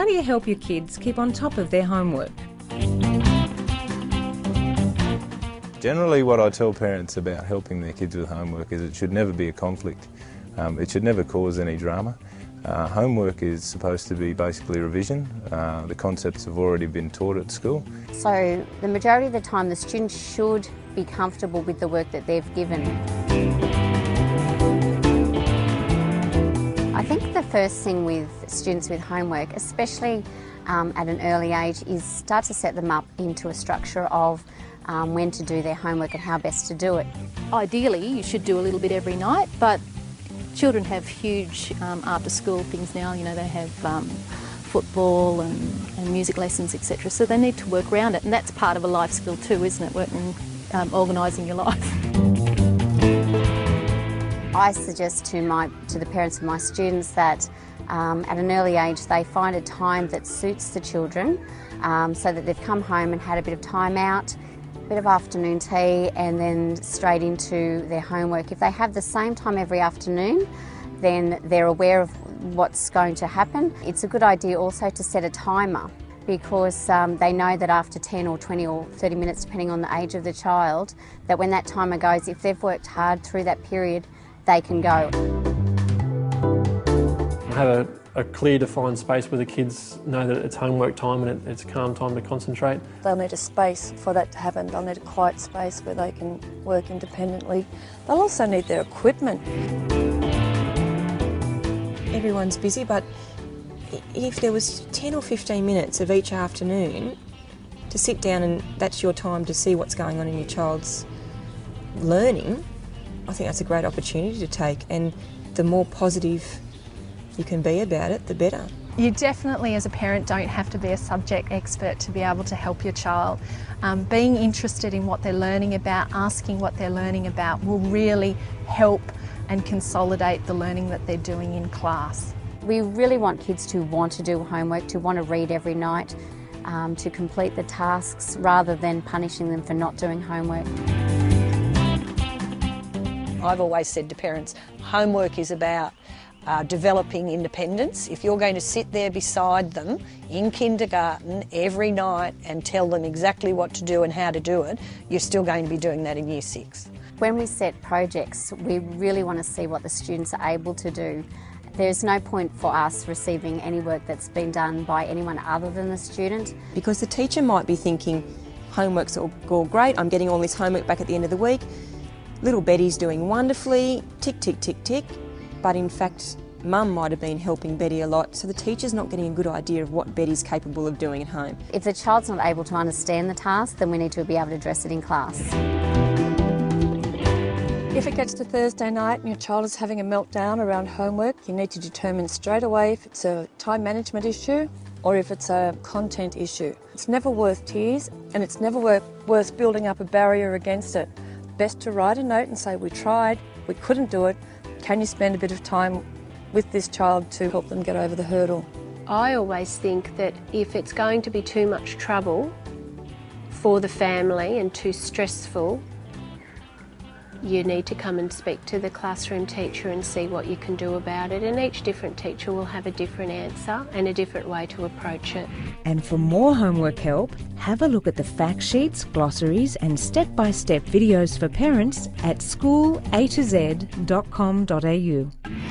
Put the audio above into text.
do you help your kids keep on top of their homework? Generally, what I tell parents about helping their kids with homework is it should never be a conflict. It should never cause any drama. Homework is supposed to be basically revision. The concepts have already been taught at school. So the majority of the time the students should be comfortable with the work that they've given. I think the first thing with students with homework, especially at an early age, is start to set them up into a structure of when to do their homework and how best to do it. Ideally, you should do a little bit every night, but children have huge after-school things now. You know, they have football and music lessons, etc. So they need to work around it, and that's part of a life skill too, isn't it? Working, organising your life. I suggest to the parents of my students that at an early age they find a time that suits the children, so that they've come home and had a bit of time out, a bit of afternoon tea, and then straight into their homework. If they have the same time every afternoon, then they're aware of what's going to happen. It's a good idea also to set a timer, because they know that after 10 or 20 or 30 minutes, depending on the age of the child, that when that timer goes, if they've worked hard through that period, they can go. Have a clear defined space where the kids know that it's homework time and it's calm time to concentrate. They'll need a space for that to happen. They'll need a quiet space where they can work independently. They'll also need their equipment. Everyone's busy, but if there was 10 or 15 minutes of each afternoon to sit down and that's your time to see what's going on in your child's learning, I think that's a great opportunity to take, and the more positive you can be about it, the better. You definitely, as a parent, don't have to be a subject expert to be able to help your child. Being interested in what they're learning about, asking what they're learning about, will really help and consolidate the learning that they're doing in class. We really want kids to want to do homework, to want to read every night, to complete the tasks, rather than punishing them for not doing homework. I've always said to parents, homework is about developing independence. If you're going to sit there beside them in kindergarten every night and tell them exactly what to do and how to do it, you're still going to be doing that in Year 6. When we set projects, we really want to see what the students are able to do. There's no point for us receiving any work that's been done by anyone other than the student. Because the teacher might be thinking, homework's all great, I'm getting all this homework back at the end of the week, little Betty's doing wonderfully, tick, tick, tick, tick. But in fact, Mum might have been helping Betty a lot, so the teacher's not getting a good idea of what Betty's capable of doing at home. If the child's not able to understand the task, then we need to be able to address it in class. If it gets to Thursday night and your child is having a meltdown around homework, you need to determine straight away if it's a time management issue or if it's a content issue. It's never worth tears, and it's never worth building up a barrier against it. Best to write a note and say, we tried, we couldn't do it. Can you spend a bit of time with this child to help them get over the hurdle? I always think that if it's going to be too much trouble for the family and too stressful, you need to come and speak to the classroom teacher and see what you can do about it. And each different teacher will have a different answer and a different way to approach it. And for more homework help, have a look at the fact sheets, glossaries and step-by-step videos for parents at schoolatoz.com.au.